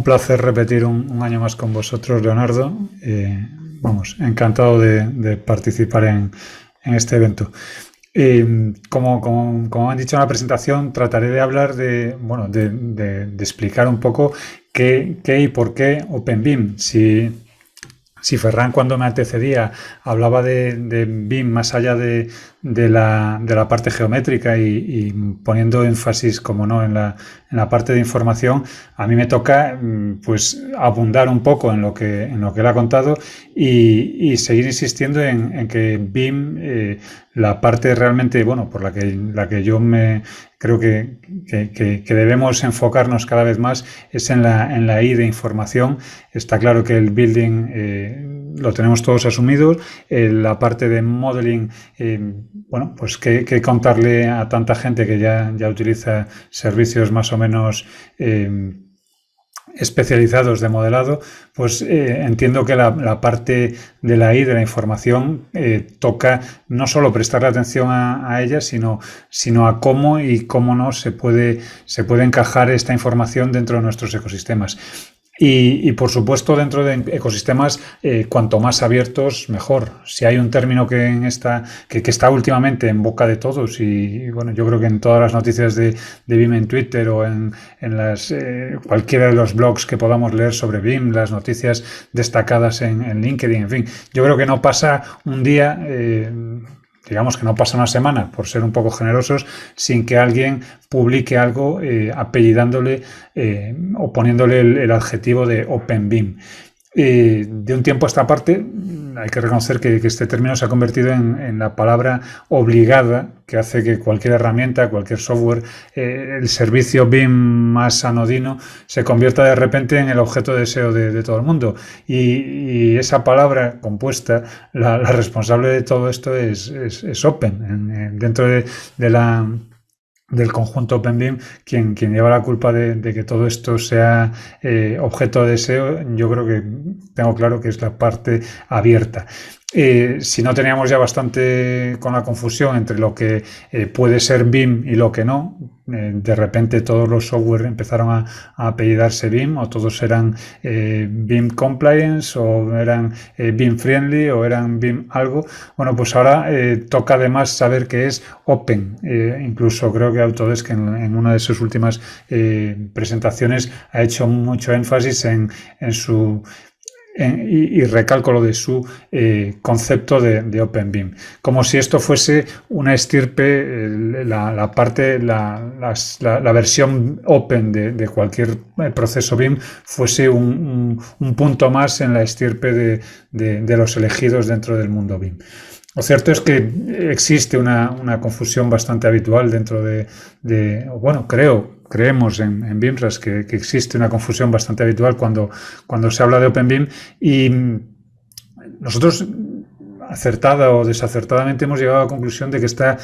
placer repetir un año más con vosotros, Leonardo. Vamos, encantado de participar en este evento. Como han dicho en la presentación, trataré de hablar de explicar un poco qué y por qué OpenBIM. Si Ferran, cuando me antecedía, hablaba de BIM más allá de la parte geométrica y poniendo énfasis, como no, en la parte de información, a mí me toca pues abundar un poco en lo que él ha contado y seguir insistiendo en que BIM, la parte realmente, bueno, por la que yo me creo que debemos enfocarnos cada vez más es en la I de información. Está claro que el building lo tenemos todos asumidos. La parte de modeling, bueno, pues que contarle a tanta gente que ya utiliza servicios más o menos especializados de modelado, pues entiendo que la parte de la I, de la información, toca no solo prestarle atención a ella, sino a cómo y cómo no se puede encajar esta información dentro de nuestros ecosistemas. Y por supuesto, dentro de ecosistemas, cuanto más abiertos, mejor. Si hay un término que está últimamente en boca de todos, y bueno, yo creo que en todas las noticias de BIM en Twitter o en cualquiera de los blogs que podamos leer sobre BIM, las noticias destacadas en LinkedIn, en fin, yo creo que no pasa un día, digamos que no pasa una semana, por ser un poco generosos, sin que alguien publique algo apellidándole o poniéndole el adjetivo de OpenBIM. De un tiempo a esta parte, hay que reconocer que este término se ha convertido en la palabra obligada que hace que cualquier herramienta, cualquier software, el servicio BIM más anodino, se convierta de repente en el objeto de deseo de todo el mundo. Y esa palabra compuesta, la responsable de todo esto es Open. Dentro del conjunto OpenBIM, quien lleva la culpa de que todo esto sea objeto de deseo, yo creo que tengo claro que es la parte abierta. Si no teníamos ya bastante con la confusión entre lo que puede ser BIM y lo que no, de repente todos los software empezaron a apellidarse BIM, o todos eran BIM Compliance, o eran BIM Friendly, o eran BIM algo. Bueno, pues ahora toca además saber qué es Open. Incluso creo que Autodesk en una de sus últimas presentaciones ha hecho mucho énfasis en su y recalco lo de su concepto de OpenBIM, como si esto fuese una estirpe, la versión open de cualquier proceso BIM fuese un punto más en la estirpe de los elegidos dentro del mundo BIM. Lo cierto es que existe una confusión bastante habitual dentro bueno, creemos en BIMRAS que existe una confusión bastante habitual cuando se habla de OpenBIM, y nosotros, acertada o desacertadamente, hemos llegado a la conclusión de que esta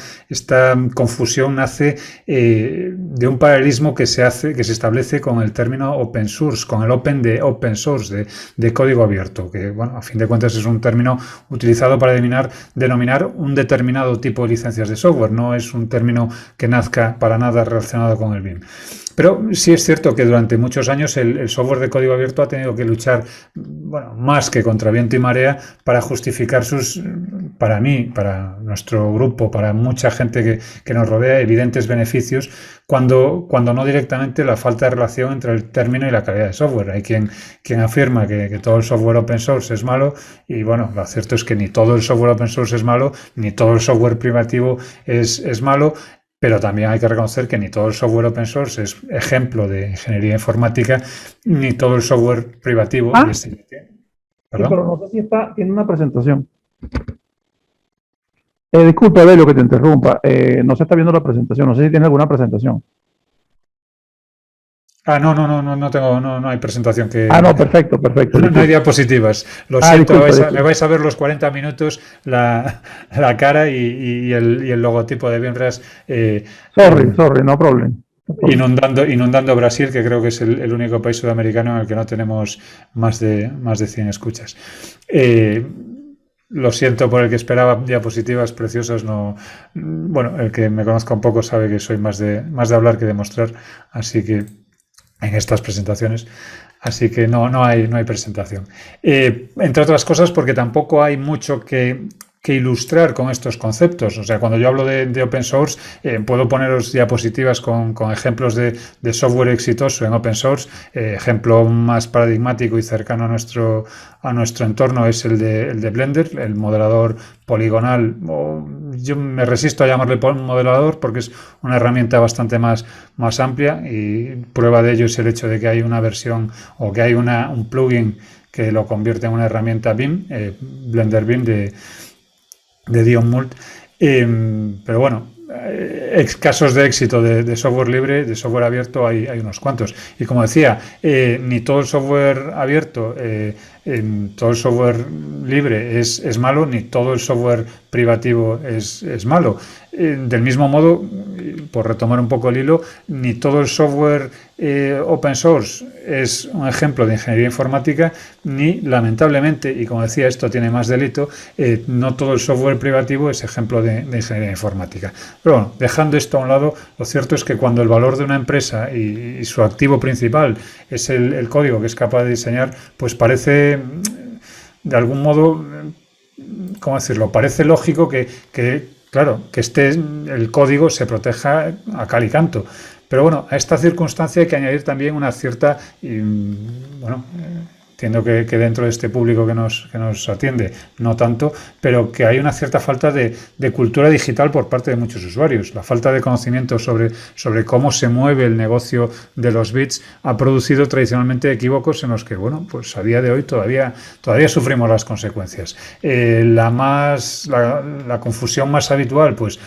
confusión nace de un paralelismo que se establece con el término open source, con el open de open source, de código abierto, que bueno, a fin de cuentas es un término utilizado para denominar un determinado tipo de licencias de software, no es un término que nazca para nada relacionado con el BIM. Pero sí es cierto que durante muchos años el software de código abierto ha tenido que luchar, bueno, más que contra viento y marea, para justificar para mí, para nuestro grupo, para mucha gente que nos rodea, evidentes beneficios, cuando no directamente la falta de relación entre el término y la calidad de software. Hay quien afirma que todo el software open source es malo, y bueno, lo cierto es que ni todo el software open source es malo, ni todo el software privativo es malo. Pero también hay que reconocer que ni todo el software open source es ejemplo de ingeniería informática, ni todo el software privativo. Sí, pero no sé si tiene una presentación. Disculpa, Abelio, que te interrumpa. No se está viendo la presentación. No sé si tiene alguna presentación. No tengo, no hay presentación que... no, perfecto. No hay diapositivas. Lo siento, me vais a ver los 40 minutos la cara y el logotipo de BIMRAS. Sorry, no problem. Inundando Brasil, que creo que es el único país sudamericano en el que no tenemos más de 100 escuchas. Lo siento por el que esperaba diapositivas preciosas. Bueno, el que me conozca un poco sabe que soy más de hablar que de mostrar, así que en estas presentaciones. Así que no hay presentación. Entre otras cosas porque tampoco hay mucho que ilustrar con estos conceptos. O sea, cuando yo hablo de open source, puedo poneros diapositivas con ejemplos de software exitoso en open source. Ejemplo más paradigmático y cercano a nuestro entorno es el de Blender, el modelador poligonal. Yo me resisto a llamarle modelador porque es una herramienta bastante más amplia, y prueba de ello es el hecho de que hay una versión o que hay un plugin que lo convierte en una herramienta BIM, Blender BIM de Dion Mult. Pero bueno, casos de éxito de software libre, de software abierto, hay unos cuantos. Y como decía, ni todo el software abierto, todo el software libre es malo, ni todo el software privativo es malo. Del mismo modo, por retomar un poco el hilo, ni todo el software open source es un ejemplo de ingeniería informática, ni, lamentablemente, y como decía, esto tiene más delito, no todo el software privativo es ejemplo de ingeniería informática. Pero bueno, dejando esto a un lado, lo cierto es que cuando el valor de una empresa y su activo principal es el código que es capaz de diseñar, pues parece, de algún modo, ¿cómo decirlo? Parece lógico que claro, que el código se proteja a cal y canto. Pero bueno, a esta circunstancia hay que añadir también una cierta, entiendo que dentro de este público que nos atiende, no tanto, pero que hay una cierta falta de cultura digital por parte de muchos usuarios. La falta de conocimiento sobre cómo se mueve el negocio de los bits ha producido tradicionalmente equívocos en los que, bueno, pues a día de hoy todavía sufrimos las consecuencias. La confusión más habitual, pues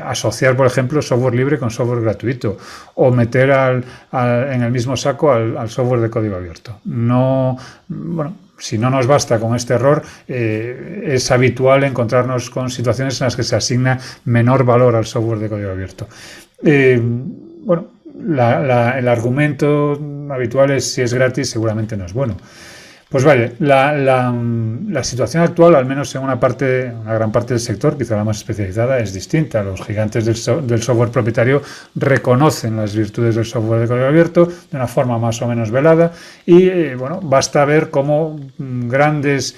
asociar, por ejemplo, software libre con software gratuito, o meter en el mismo saco al software de código abierto. Si no nos basta con este error, es habitual encontrarnos con situaciones en las que se asigna menor valor al software de código abierto. El argumento habitual es: si es gratis, seguramente no es bueno. Pues vale, la situación actual, al menos en una gran parte del sector, quizá la más especializada, es distinta. Los gigantes del software propietario reconocen las virtudes del software de código abierto de una forma más o menos velada, y basta ver cómo grandes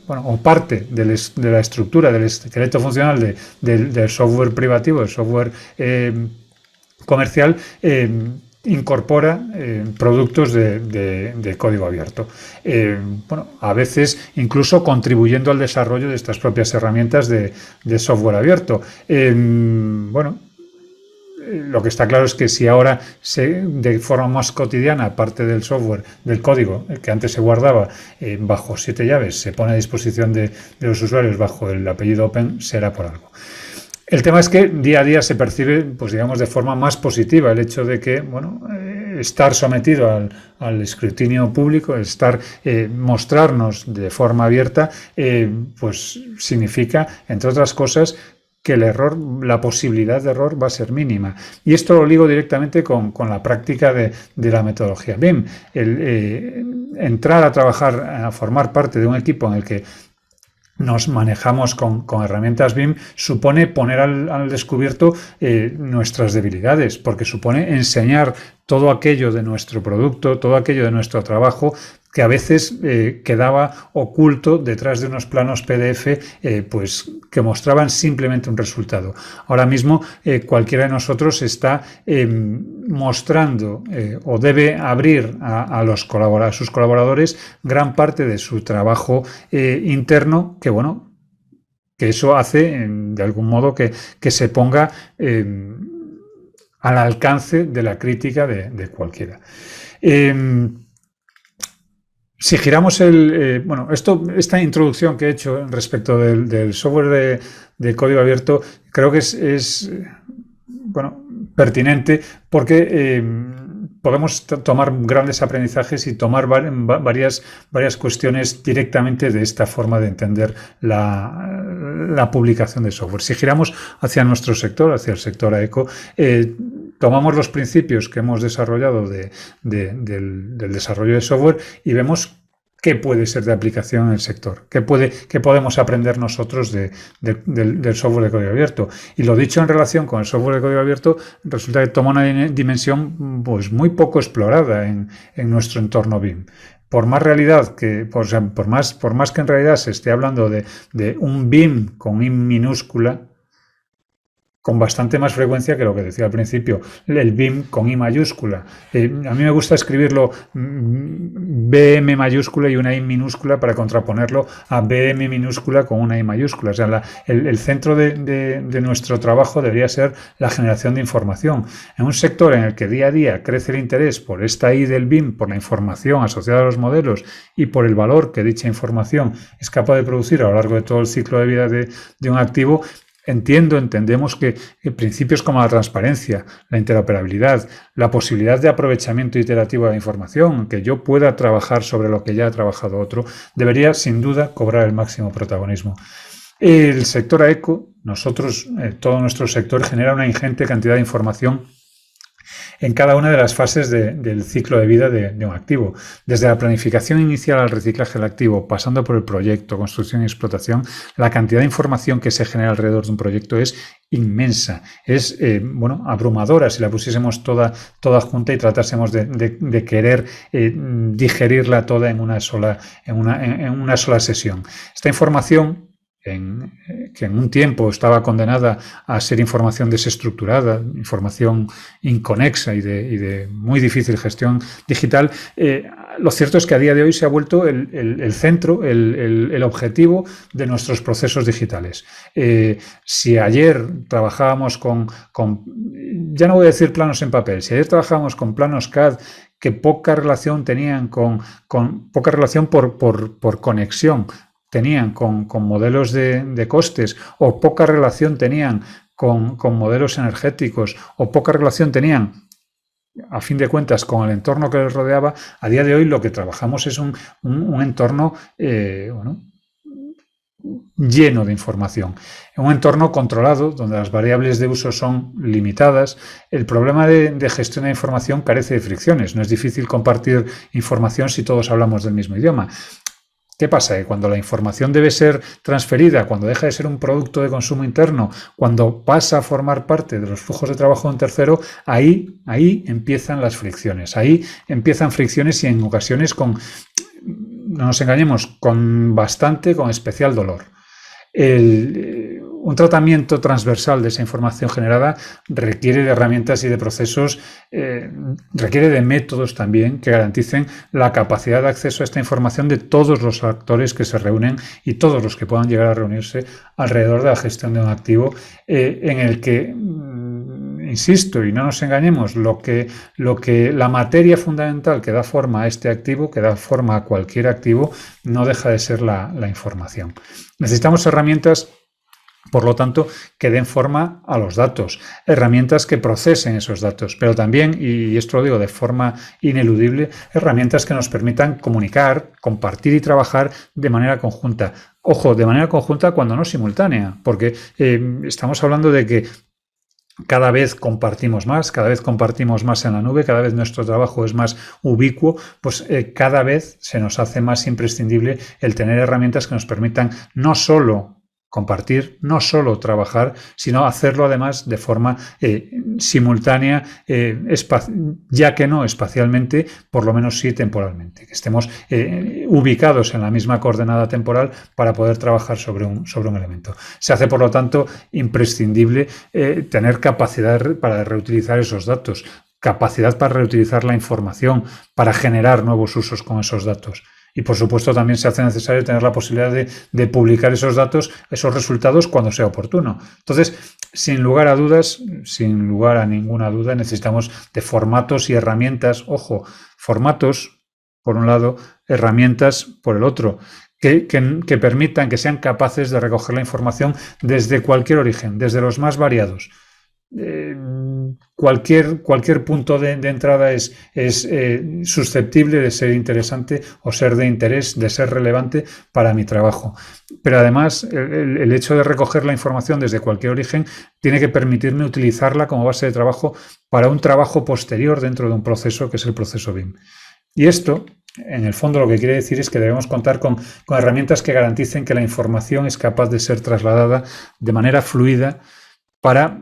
o parte de la estructura, del esqueleto funcional del software privativo, del software comercial, incorpora productos de código abierto. A veces incluso contribuyendo al desarrollo de estas propias herramientas de software abierto. Lo que está claro es que si ahora de forma más cotidiana parte del software, del código que antes se guardaba bajo 7 llaves, se pone a disposición de los usuarios bajo el apellido Open, será por algo. El tema es que día a día se percibe, pues digamos, de forma más positiva el hecho de que, estar sometido al escrutinio público, mostrarnos de forma abierta, pues significa, entre otras cosas, que la posibilidad de error va a ser mínima. Y esto lo ligo directamente con la práctica de la metodología BIM. Entrar a trabajar, a formar parte de un equipo en el que nos manejamos con herramientas BIM, supone poner al descubierto nuestras debilidades, porque supone enseñar todo aquello de nuestro producto, todo aquello de nuestro trabajo que a veces quedaba oculto detrás de unos planos PDF pues que mostraban simplemente un resultado. Ahora mismo cualquiera de nosotros está mostrando o debe abrir a sus colaboradores gran parte de su trabajo interno, que eso hace de algún modo que se ponga al alcance de la crítica de cualquiera. Si giramos esta introducción que he hecho respecto del software de código abierto, creo que es pertinente, porque podemos tomar grandes aprendizajes y tomar varias cuestiones directamente de esta forma de entender la publicación de software. Si giramos hacia nuestro sector, hacia el sector AECO, tomamos los principios que hemos desarrollado del desarrollo de software y vemos qué puede ser de aplicación en el sector, qué podemos aprender nosotros del software de código abierto. Y lo dicho en relación con el software de código abierto, resulta que toma una dimensión pues muy poco explorada en nuestro entorno BIM. Por más realidad que, por más que en realidad se esté hablando de un BIM con I minúscula, con bastante más frecuencia que lo que decía al principio, el BIM con I mayúscula. A mí me gusta escribirlo BM mayúscula y una I minúscula para contraponerlo a BM minúscula con una I mayúscula. O sea, el centro de nuestro trabajo debería ser la generación de información. En un sector en el que día a día crece el interés por esta I del BIM, por la información asociada a los modelos y por el valor que dicha información es capaz de producir a lo largo de todo el ciclo de vida de un activo, entendemos que principios como la transparencia, la interoperabilidad, la posibilidad de aprovechamiento iterativo de la información, que yo pueda trabajar sobre lo que ya ha trabajado otro, debería sin duda cobrar el máximo protagonismo. El sector AECO, todo nuestro sector genera una ingente cantidad de información en cada una de las fases del ciclo de vida de un activo. Desde la planificación inicial al reciclaje del activo, pasando por el proyecto, construcción y explotación, la cantidad de información que se genera alrededor de un proyecto es inmensa, es abrumadora si la pusiésemos toda junta y tratásemos de querer digerirla toda en una sola sesión. Esta información, que en un tiempo estaba condenada a ser información desestructurada, información inconexa y de muy difícil gestión digital, lo cierto es que a día de hoy se ha vuelto el centro, el objetivo de nuestros procesos digitales. Si ayer trabajábamos ya no voy a decir planos en papel, si ayer trabajábamos con planos CAD que poca relación tenían poca relación por conexión tenían con modelos de costes, o poca relación tenían con modelos energéticos, o poca relación tenían, a fin de cuentas, con el entorno que les rodeaba, a día de hoy lo que trabajamos es un entorno lleno de información, un entorno controlado donde las variables de uso son limitadas. El problema de gestión de información carece de fricciones. No es difícil compartir información si todos hablamos del mismo idioma. ¿Qué pasa? Que cuando la información debe ser transferida, cuando deja de ser un producto de consumo interno, cuando pasa a formar parte de los flujos de trabajo de un tercero, ahí empiezan las fricciones. Ahí empiezan fricciones y en ocasiones no nos engañemos, con especial dolor. Un tratamiento transversal de esa información generada requiere de herramientas y de procesos, requiere de métodos también que garanticen la capacidad de acceso a esta información de todos los actores que se reúnen y todos los que puedan llegar a reunirse alrededor de la gestión de un activo, en el que, insisto, y no nos engañemos, lo que la materia fundamental que da forma a este activo, que da forma a cualquier activo, no deja de ser la información. Necesitamos herramientas, por lo tanto, que den forma a los datos, herramientas que procesen esos datos, pero también, y esto lo digo de forma ineludible, herramientas que nos permitan comunicar, compartir y trabajar de manera conjunta. Ojo, de manera conjunta cuando no simultánea, porque estamos hablando de que cada vez compartimos más en la nube, cada vez nuestro trabajo es más ubicuo, pues cada vez se nos hace más imprescindible el tener herramientas que nos permitan no solo compartir, no solo trabajar, sino hacerlo además de forma simultánea, ya que no espacialmente, por lo menos sí temporalmente, que estemos ubicados en la misma coordenada temporal para poder trabajar sobre un elemento. Se hace, por lo tanto, imprescindible tener capacidad para reutilizar esos datos, capacidad para reutilizar la información, para generar nuevos usos con esos datos. Y, por supuesto, también se hace necesario tener la posibilidad de publicar esos datos, esos resultados, cuando sea oportuno. Entonces, sin lugar a dudas, sin lugar a ninguna duda, necesitamos de formatos y herramientas. Ojo, formatos, por un lado, herramientas, por el otro, que permitan, que sean capaces de recoger la información desde cualquier origen, desde los más variados. Cualquier punto de entrada es susceptible de ser interesante o ser de interés, de ser relevante para mi trabajo. Pero además, el hecho de recoger la información desde cualquier origen tiene que permitirme utilizarla como base de trabajo para un trabajo posterior dentro de un proceso que es el proceso BIM. Y esto en el fondo lo que quiere decir es que debemos contar con herramientas que garanticen que la información es capaz de ser trasladada de manera fluida para,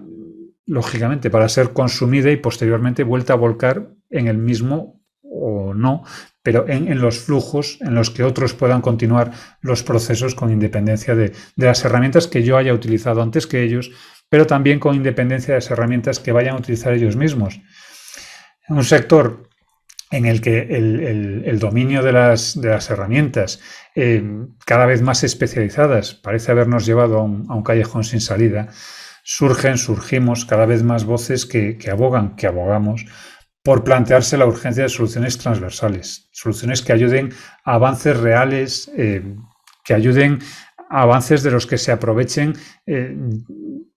lógicamente, para ser consumida y posteriormente vuelta a volcar en el mismo o no, pero en los flujos en los que otros puedan continuar los procesos con independencia de las herramientas que yo haya utilizado antes que ellos, pero también con independencia de las herramientas que vayan a utilizar ellos mismos. En un sector en el que el dominio de las herramientas cada vez más especializadas parece habernos llevado a un callejón sin salida, surgimos cada vez más voces que abogamos por plantearse la urgencia de soluciones transversales, soluciones que ayuden a avances reales, que ayuden a avances de los que se aprovechen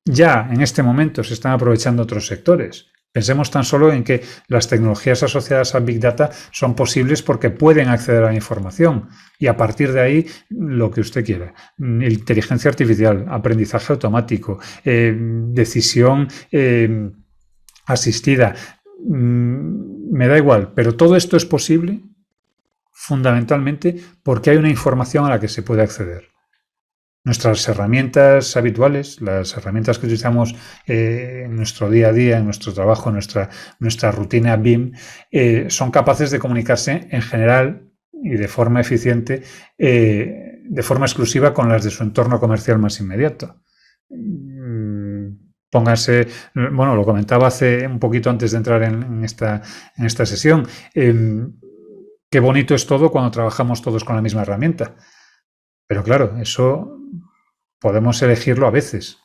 ya en este momento, se están aprovechando otros sectores. Pensemos tan solo en que las tecnologías asociadas a Big Data son posibles porque pueden acceder a la información y a partir de ahí lo que usted quiera. Inteligencia artificial, aprendizaje automático, decisión asistida. Me da igual, pero todo esto es posible fundamentalmente porque hay una información a la que se puede acceder. Nuestras herramientas habituales, las herramientas que utilizamos en nuestro día a día, en nuestro trabajo, en nuestra rutina BIM, son capaces de comunicarse en general y de forma eficiente, de forma exclusiva con las de su entorno comercial más inmediato. Póngase, bueno, lo comentaba hace un poquito antes de entrar en esta sesión. Qué bonito es todo cuando trabajamos todos con la misma herramienta. Pero claro, eso podemos elegirlo a veces.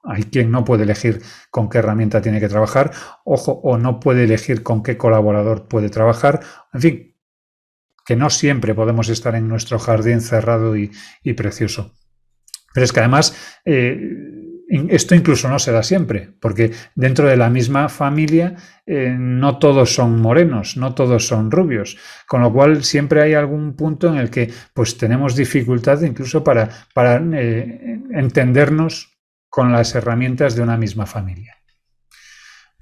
Hay quien no puede elegir con qué herramienta tiene que trabajar, ojo, o no puede elegir con qué colaborador puede trabajar. En fin, que no siempre podemos estar en nuestro jardín cerrado y precioso. Pero es que además esto incluso no se da siempre, porque dentro de la misma familia no todos son morenos, no todos son rubios, con lo cual siempre hay algún punto en el que pues tenemos dificultad incluso para entendernos con las herramientas de una misma familia.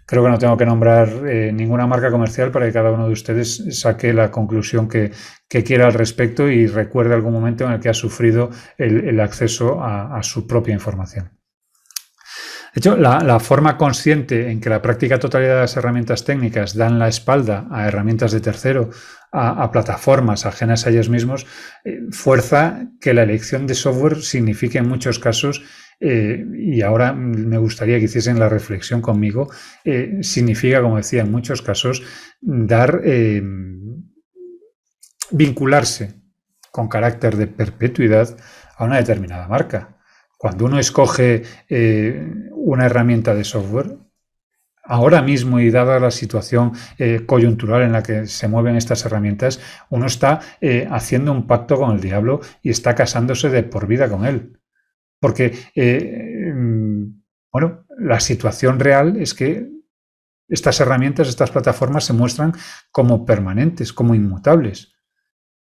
Creo que no tengo que nombrar ninguna marca comercial para que cada uno de ustedes saque la conclusión que quiera al respecto y recuerde algún momento en el que ha sufrido el acceso a su propia información. De hecho, la forma consciente en que la práctica totalidad de las herramientas técnicas dan la espalda a herramientas de tercero, a plataformas ajenas a ellos mismos, fuerza que la elección de software signifique en muchos casos, y ahora me gustaría que hiciesen la reflexión conmigo, significa, como decía, en muchos casos, vincularse con carácter de perpetuidad a una determinada marca. Cuando uno escoge una herramienta de software, ahora mismo y dada la situación coyuntural en la que se mueven estas herramientas, uno está haciendo un pacto con el diablo y está casándose de por vida con él. Porque, bueno, la situación real es que estas herramientas, estas plataformas se muestran como permanentes, como inmutables.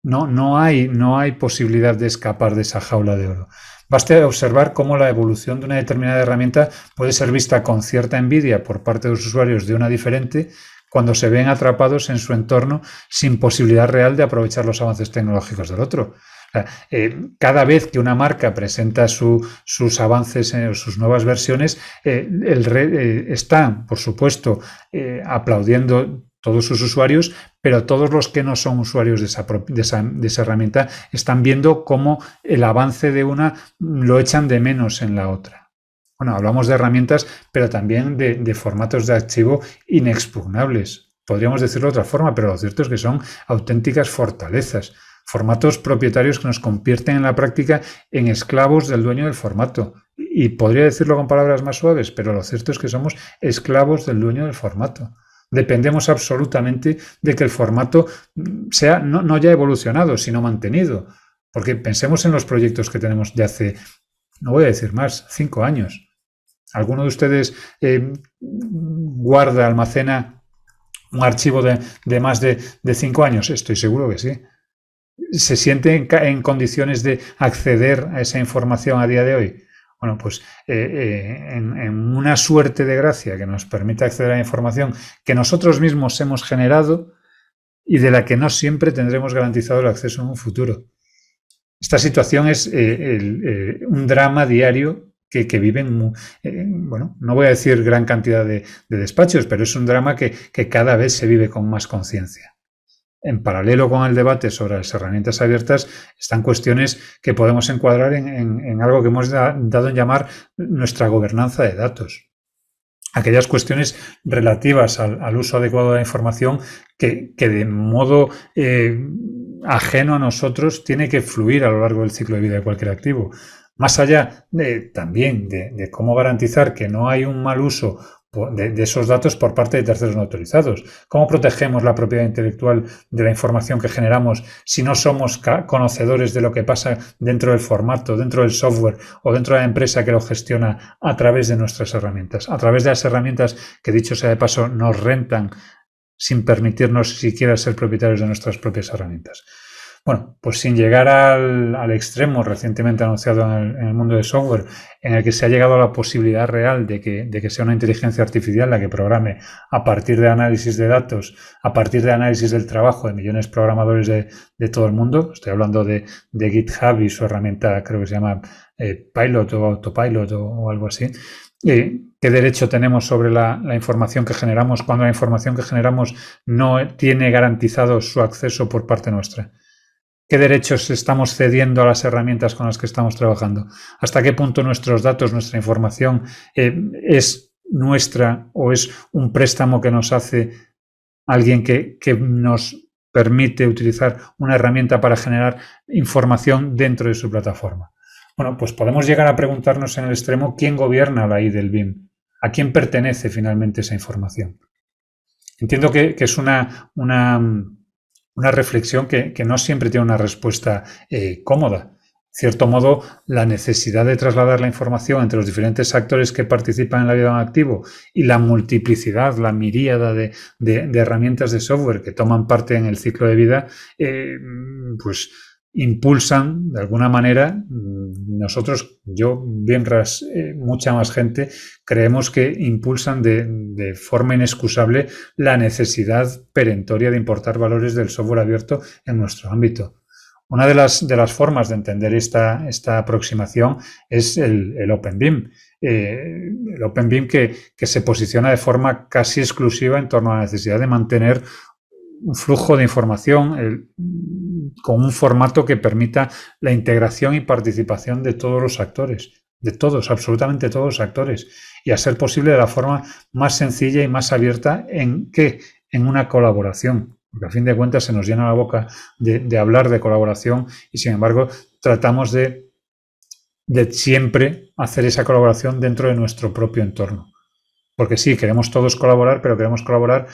No hay posibilidad de escapar de esa jaula de oro. Baste observar cómo la evolución de una determinada herramienta puede ser vista con cierta envidia por parte de los usuarios de una diferente cuando se ven atrapados en su entorno sin posibilidad real de aprovechar los avances tecnológicos del otro. Cada vez que una marca presenta sus avances, sus nuevas versiones, están, por supuesto, aplaudiendo todos sus usuarios, pero todos los que no son usuarios de esa herramienta están viendo cómo el avance de una lo echan de menos en la otra. Bueno, hablamos de herramientas, pero también de formatos de archivo inexpugnables. Podríamos decirlo de otra forma, pero lo cierto es que son auténticas fortalezas. Formatos propietarios que nos convierten en la práctica en esclavos del dueño del formato. Y podría decirlo con palabras más suaves, pero lo cierto es que somos esclavos del dueño del formato. Dependemos absolutamente de que el formato sea no ya evolucionado, sino mantenido. Porque pensemos en los proyectos que tenemos de hace, no voy a decir más, 5 años. ¿Alguno de ustedes guarda, almacena un archivo de más de 5 años? Estoy seguro que sí. ¿Se siente en condiciones de acceder a esa información a día de hoy? Bueno, pues en una suerte de gracia que nos permite acceder a la información que nosotros mismos hemos generado, y de la que no siempre tendremos garantizado el acceso en un futuro. Esta situación es un drama diario que viven, bueno, no voy a decir gran cantidad de despachos, pero es un drama que cada vez se vive con más conciencia. En paralelo con el debate sobre las herramientas abiertas están cuestiones que podemos encuadrar en algo que hemos dado en llamar nuestra gobernanza de datos. Aquellas cuestiones relativas al uso adecuado de la información que de modo ajeno a nosotros tiene que fluir a lo largo del ciclo de vida de cualquier activo. Más allá también de cómo garantizar que no hay un mal uso de esos datos por parte de terceros no autorizados. ¿Cómo protegemos la propiedad intelectual de la información que generamos si no somos conocedores de lo que pasa dentro del formato, dentro del software o dentro de la empresa que lo gestiona a través de nuestras herramientas? A través de las herramientas que, dicho sea de paso, nos rentan sin permitirnos siquiera ser propietarios de nuestras propias herramientas. Bueno, pues sin llegar al extremo recientemente anunciado en el mundo del software, en el que se ha llegado a la posibilidad real de que sea una inteligencia artificial la que programe a partir de análisis de datos, a partir de análisis del trabajo de millones de programadores de todo el mundo. Estoy hablando de GitHub y su herramienta, creo que se llama Pilot o Autopilot o algo así. ¿Qué derecho tenemos sobre la información que generamos cuando la información que generamos no tiene garantizado su acceso por parte nuestra? ¿Qué derechos estamos cediendo a las herramientas con las que estamos trabajando? ¿Hasta qué punto nuestros datos, nuestra información es nuestra o es un préstamo que nos hace alguien que nos permite utilizar una herramienta para generar información dentro de su plataforma? Bueno, pues podemos llegar a preguntarnos en el extremo quién gobierna la I del BIM, a quién pertenece finalmente esa información. Entiendo que es una reflexión que no siempre tiene una respuesta cómoda. En cierto modo, la necesidad de trasladar la información entre los diferentes actores que participan en la vida de un activo y la multiplicidad, la miríada de herramientas de software que toman parte en el ciclo de vida, pues impulsan de alguna manera. Nosotros, yo, BIMRAS, mucha más gente, creemos que impulsan de forma inexcusable la necesidad perentoria de importar valores del software abierto en nuestro ámbito. Una de las formas de entender esta aproximación es el Open BIM. El Open BIM que se posiciona de forma casi exclusiva en torno a la necesidad de mantener un flujo de información con un formato que permita la integración y participación de todos los actores, de todos, absolutamente todos los actores, y a ser posible de la forma más sencilla y más abierta en una colaboración. Porque a fin de cuentas se nos llena la boca de hablar de colaboración y sin embargo tratamos de siempre hacer esa colaboración dentro de nuestro propio entorno. Porque sí, queremos todos colaborar, pero queremos colaborar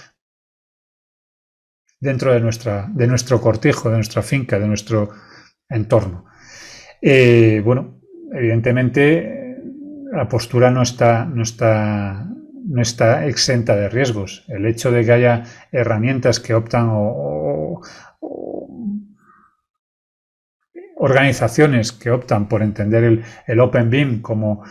dentro de nuestro cortijo, de nuestra finca, de nuestro entorno. Bueno, evidentemente la postura no está exenta de riesgos. El hecho de que haya herramientas que optan o organizaciones que optan por entender el Open BIM como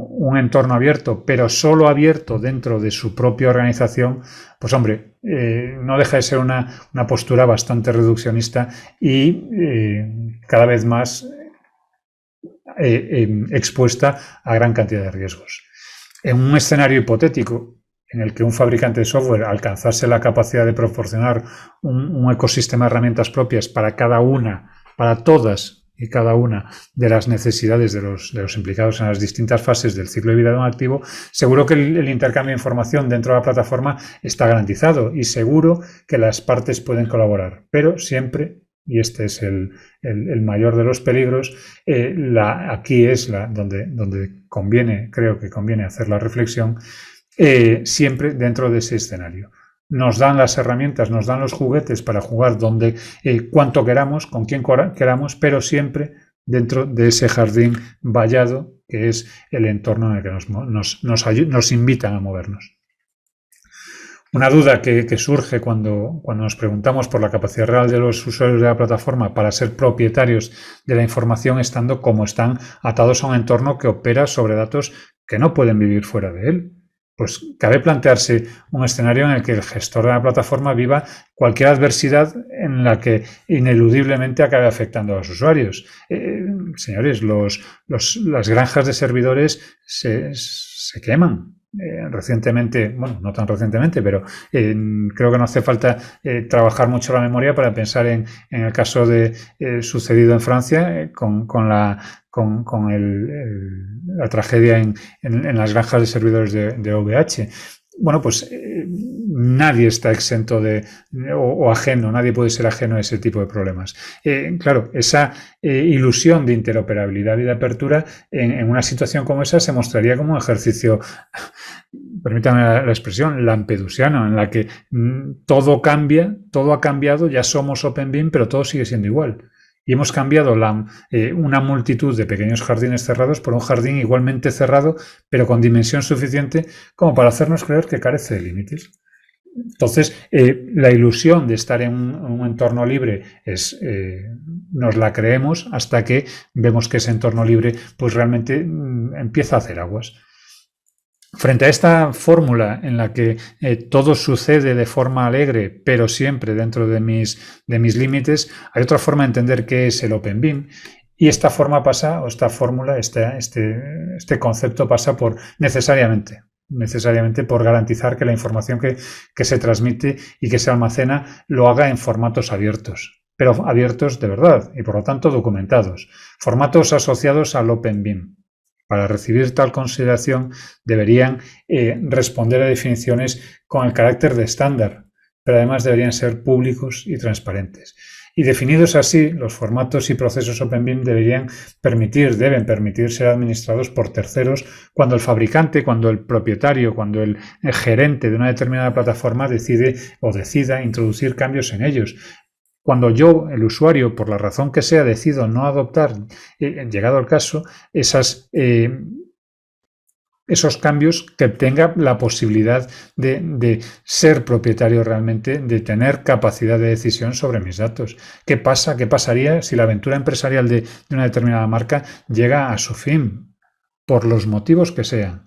un entorno abierto, pero solo abierto dentro de su propia organización, pues hombre, no deja de ser una postura bastante reduccionista y cada vez más expuesta a gran cantidad de riesgos. En un escenario hipotético en el que un fabricante de software alcanzase la capacidad de proporcionar un ecosistema de herramientas propias para todas y cada una de las necesidades de los implicados en las distintas fases del ciclo de vida de un activo, seguro que el intercambio de información dentro de la plataforma está garantizado y seguro que las partes pueden colaborar, pero siempre, y este es el mayor de los peligros, aquí es donde creo que conviene hacer la reflexión, siempre dentro de ese escenario. Nos dan las herramientas, nos dan los juguetes para jugar cuanto queramos, con quien queramos, pero siempre dentro de ese jardín vallado que es el entorno en el que nos invitan a movernos. Una duda que surge cuando nos preguntamos por la capacidad real de los usuarios de la plataforma para ser propietarios de la información estando como están atados a un entorno que opera sobre datos que no pueden vivir fuera de él. pues cabe plantearse un escenario en el que el gestor de la plataforma viva cualquier adversidad en la que ineludiblemente acabe afectando a los usuarios. Señores, las granjas de servidores se queman. Recientemente, bueno, no tan recientemente, pero creo que no hace falta trabajar mucho la memoria para pensar en el caso de sucedido en Francia con la tragedia en las granjas de servidores de OVH. Bueno, pues nadie está exento o ajeno, nadie puede ser ajeno a ese tipo de problemas. Claro, esa ilusión de interoperabilidad y de apertura en una situación como esa se mostraría como un ejercicio, permítanme la expresión, lampedusiano, en la que todo cambia, todo ha cambiado, ya somos OpenBIM, pero todo sigue siendo igual. Y hemos cambiado una multitud de pequeños jardines cerrados por un jardín igualmente cerrado, pero con dimensión suficiente como para hacernos creer que carece de límites. Entonces, la ilusión de estar en un entorno libre nos la creemos hasta que vemos que ese entorno libre pues realmente empieza a hacer aguas. Frente a esta fórmula en la que todo sucede de forma alegre, pero siempre dentro de mis límites, hay otra forma de entender qué es el OpenBIM. Y esta forma pasa, o esta fórmula, este concepto pasa por necesariamente por garantizar que la información que se transmite y que se almacena lo haga en formatos abiertos, pero abiertos de verdad y por lo tanto documentados. Formatos asociados al OpenBIM. Para recibir tal consideración deberían responder a definiciones con el carácter de estándar, pero además deberían ser públicos y transparentes. Y definidos así, los formatos y procesos OpenBIM deben permitir ser administrados por terceros cuando el fabricante, cuando el propietario, cuando el gerente de una determinada plataforma decida introducir cambios en ellos. Cuando yo, el usuario, por la razón que sea, decido no adoptar, llegado el caso, esos cambios, que tenga la posibilidad de ser propietario realmente, de tener capacidad de decisión sobre mis datos. ¿Qué pasa? ¿Qué pasaría si la aventura empresarial de una determinada marca llega a su fin? Por los motivos que sean.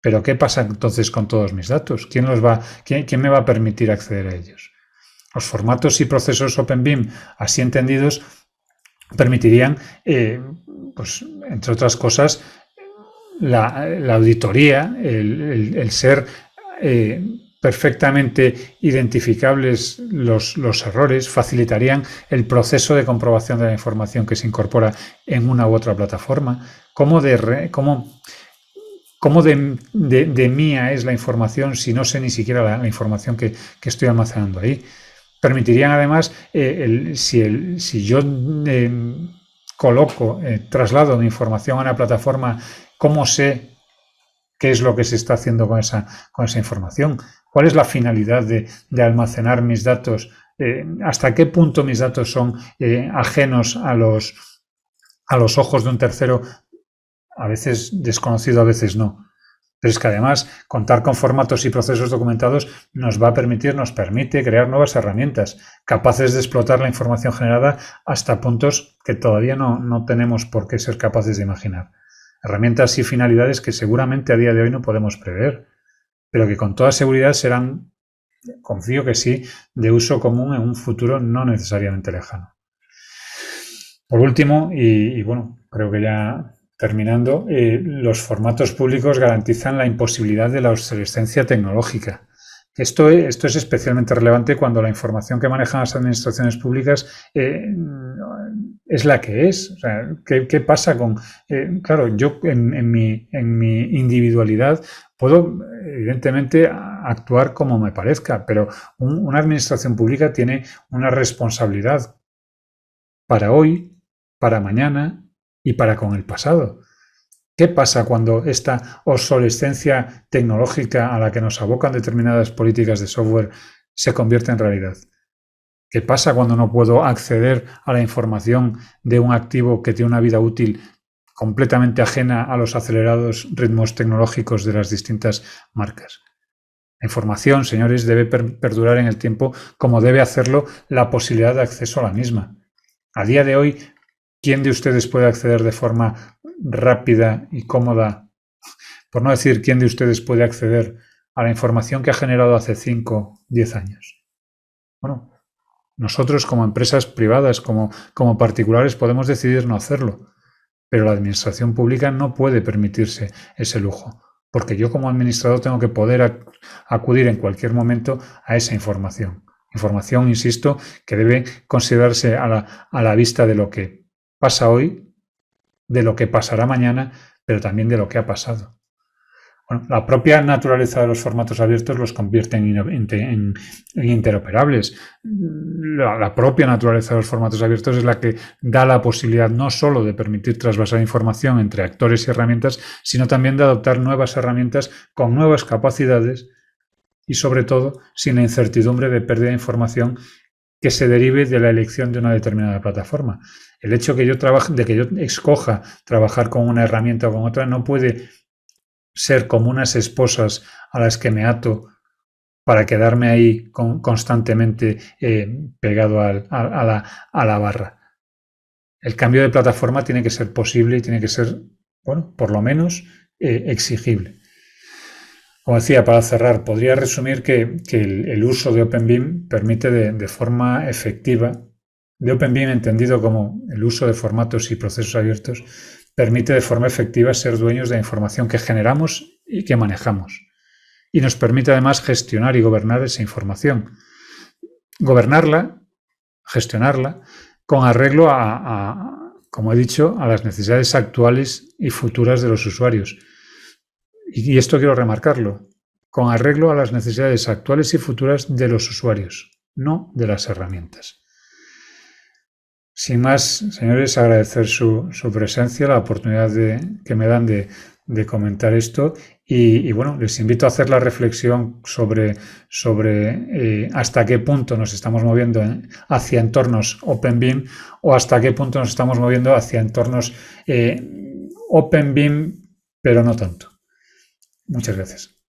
Pero ¿qué pasa entonces con todos mis datos? ¿Quién me va a permitir acceder a ellos? Los formatos y procesos OpenBIM, así entendidos, permitirían, pues, entre otras cosas, la auditoría, el ser perfectamente identificables los errores, facilitarían el proceso de comprobación de la información que se incorpora en una u otra plataforma. ¿Cómo de mía es la información si no sé ni siquiera la información que estoy almacenando ahí? Permitirían además, si yo traslado mi información a una plataforma, ¿cómo sé qué es lo que se está haciendo con esa información? ¿Cuál es la finalidad de almacenar mis datos? ¿Hasta qué punto mis datos son ajenos a los ojos de un tercero, a veces desconocido, a veces no? Pero es que además contar con formatos y procesos documentados nos permite crear nuevas herramientas capaces de explotar la información generada hasta puntos que todavía no tenemos por qué ser capaces de imaginar. Herramientas y finalidades que seguramente a día de hoy no podemos prever, pero que con toda seguridad serán, confío que sí, de uso común en un futuro no necesariamente lejano. Por último, y bueno, creo que ya terminando, los formatos públicos garantizan la imposibilidad de la obsolescencia tecnológica. Esto es especialmente relevante cuando la información que manejan las administraciones públicas es la que es. O sea, ¿qué pasa con...? Claro, yo en mi individualidad puedo, evidentemente, actuar como me parezca, pero una administración pública tiene una responsabilidad para hoy, para mañana y para con el pasado. ¿Qué pasa cuando esta obsolescencia tecnológica a la que nos abocan determinadas políticas de software se convierte en realidad? ¿Qué pasa cuando no puedo acceder a la información de un activo que tiene una vida útil completamente ajena a los acelerados ritmos tecnológicos de las distintas marcas? La información, señores, debe perdurar en el tiempo, como debe hacerlo la posibilidad de acceso a la misma. A día de hoy, ¿quién de ustedes puede acceder de forma rápida y cómoda, por no decir quién de ustedes puede acceder a la información que ha generado hace 5, 10 años. Bueno, nosotros como empresas privadas, como particulares, podemos decidir no hacerlo, pero la administración pública no puede permitirse ese lujo, porque yo como administrador tengo que poder acudir en cualquier momento a esa información. Información, insisto, que debe considerarse a la vista de lo que pasa hoy, de lo que pasará mañana, pero también de lo que ha pasado. Bueno, la propia naturaleza de los formatos abiertos los convierte en interoperables. La propia naturaleza de los formatos abiertos es la que da la posibilidad no solo de permitir trasvasar información entre actores y herramientas, sino también de adoptar nuevas herramientas con nuevas capacidades y, sobre todo, sin la incertidumbre de pérdida de información que se derive de la elección de una determinada plataforma. El hecho de que yo escoja trabajar con una herramienta o con otra no puede ser como unas esposas a las que me ato para quedarme ahí constantemente pegado a la barra. El cambio de plataforma tiene que ser posible y tiene que ser, bueno, por lo menos exigible. Como decía, para cerrar, podría resumir que el uso de OpenBIM permite de forma efectiva, de OpenBIM entendido como el uso de formatos y procesos abiertos, permite de forma efectiva ser dueños de la información que generamos y que manejamos. Y nos permite además gestionar y gobernar esa información. Gobernarla, gestionarla, con arreglo como he dicho, a las necesidades actuales y futuras de los usuarios. Y esto quiero remarcarlo, con arreglo a las necesidades actuales y futuras de los usuarios, no de las herramientas. Sin más, señores, agradecer su presencia, la oportunidad que me dan de comentar esto y bueno, les invito a hacer la reflexión sobre hasta qué punto nos estamos moviendo hacia entornos OpenBIM o hasta qué punto nos estamos moviendo hacia entornos OpenBIM, pero no tanto. Muchas gracias.